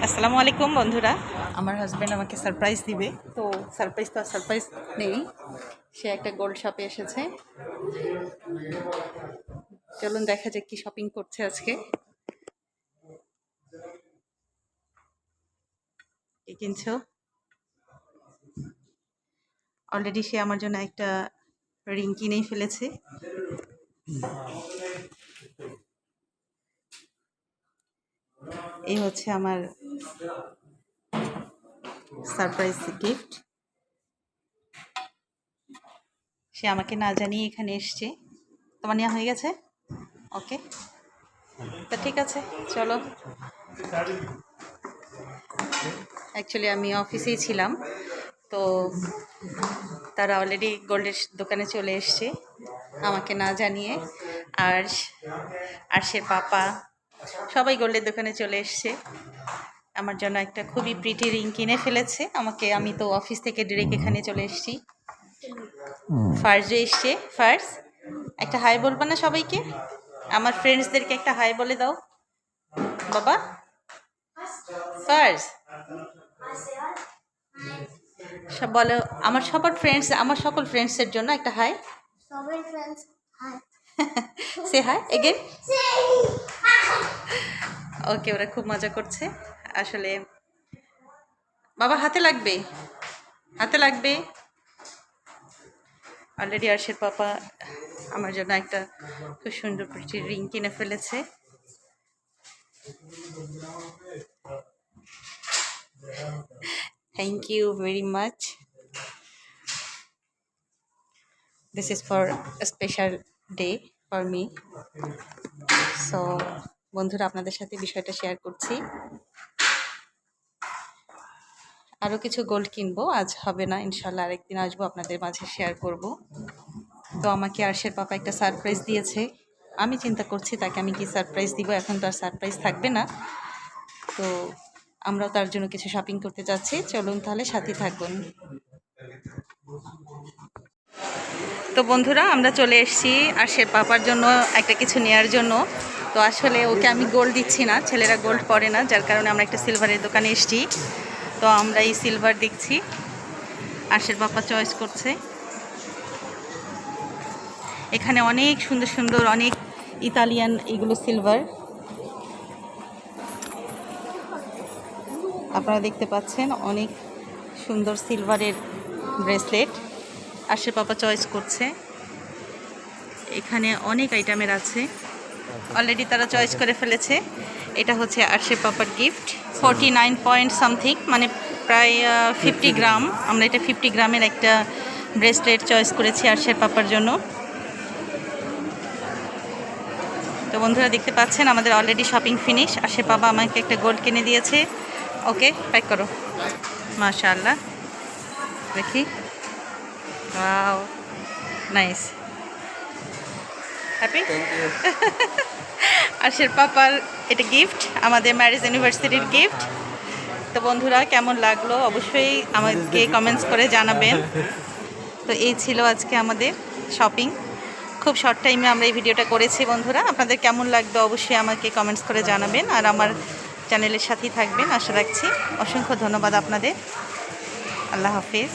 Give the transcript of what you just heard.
আসসালামু আলাইকুম বন্ধুরা। আমার হাজব্যান্ড আমাকে সারপ্রাইজ দিবে, তো সারপ্রাইজ নেই। সে একটা গোল্ড শপে এসেছে। চলুন দেখা যাক কি শপিং করছে আজকে। কি কিনছো? অলরেডি সে আমার জন্য একটা রিং কিনেই ফেলেছে। এই হচ্ছে আমার সারপ্রাইজ গিফট। সে আমাকে না জানিয়ে এখানে এসছে। তোমার নেওয়া হয়ে গেছে? ওকে, তা ঠিক আছে, চলো। অ্যাকচুয়ালি আমি অফিসেই ছিলাম, তো তারা অলরেডি গোল্ডের দোকানে চলে এসছে আমাকে না জানিয়ে। আর সে পাপা সবাই গোল্ডের দোকানে চলে এসছে। আমার জন্য একটা খুবই প্রিটি রিং কিনে ফেলেছে আমাকে। আমি তো অফিস থেকে ডিরেক্ট এখানে চলে এসেছি। ফার্স্টে এসছে। ফার্স্ট একটা হাই বলবা না সবাইকে? আমার ফ্রেন্ডসদেরকে একটা হাই বলে দাও বাবা। ফার্স্ট সব বলো, আমার সকল ফ্রেন্ডসের জন্য একটা হাই। সে হাই এগেন। ওকে, ওরা খুব মজা করছে আসলে। বাবা হাতে লাগবে, হাতে লাগবে। অলরেডি আরশের পাপা আমার জন্য একটা খুব সুন্দর প্রিটি রিং কিনে ফেলেছে। Thank you very much. This is for a special day for me. So বন্ধুরা, আপনাদের সাথে বিষয়টা শেয়ার করছি। আরও কিছু গোল্ড কিনবো, আজ হবে না, ইনশাল্লাহ আরেকদিন আসবো, আপনাদের মাঝে শেয়ার করব। তো আমাকে আরশের পাপা একটা সারপ্রাইজ দিয়েছে। আমি চিন্তা করছি তাকে আমি কি সারপ্রাইজ দিব। এখন তো আর সারপ্রাইজ থাকবে না, তো আমরাও তার জন্য কিছু শপিং করতে যাচ্ছি। চলুন তাহলে সাথে থাকুন। তো বন্ধুরা, আমরা চলে এসেছি আরশের পাপার জন্য একটা কিছু নেওয়ার জন্য। তো আসলে ওকে আমি গোল্ড দিচ্ছি না, ছেলেরা গোল্ড পরে না, যার কারণে আমরা একটা সিলভারের দোকানে এসেছি। তো আমরা এই সিলভার দেখছি, আরশের পাপা চয়েস করছে। এখানে অনেক সুন্দর সুন্দর অনেক ইতালিয়ান এগুলো সিলভার আপনারা দেখতে পাচ্ছেন। অনেক সুন্দর সিলভারের ব্রেসলেট আরশের পাপা চয়েস করছে। এখানে অনেক আইটেমের আছে, অলরেডি তারা চয়েস করে ফেলেছে। এটা হচ্ছে আরশের পাপার গিফট, 49 পয়েন্ট সামথিং, মানে প্রায় 50 গ্রাম। আমরা এটা 50 গ্রামের একটা ব্রেসলেট চয়েস করেছি আরশের পাপার জন্য। তো বন্ধুরা দেখতে পাচ্ছেন আমাদের অলরেডি শপিং ফিনিশ। আরশের পাপা আমাকে একটা গোল্ড কিনে দিয়েছে। ওকে, প্যাক করো। মাশাআল্লাহ, দেখি। Wow, nice. হ্যাপি? আরশের পাপার এটা গিফট, আমাদের ম্যারেজ অ্যানিভার্সারির গিফট। তো বন্ধুরা, কেমন লাগলো অবশ্যই আমাকে কমেন্টস করে জানাবেন। তো এই ছিল আজকে আমাদের শপিং। খুব শর্ট টাইমে আমরা এই ভিডিওটা করেছি বন্ধুরা। আপনাদের কেমন লাগবে অবশ্যই আমাকে কমেন্টস করে জানাবেন, আর আমার চ্যানেলের সাথেই থাকবেন আশা রাখছি। অসংখ্য ধন্যবাদ আপনাদের। আল্লাহ হাফিজ।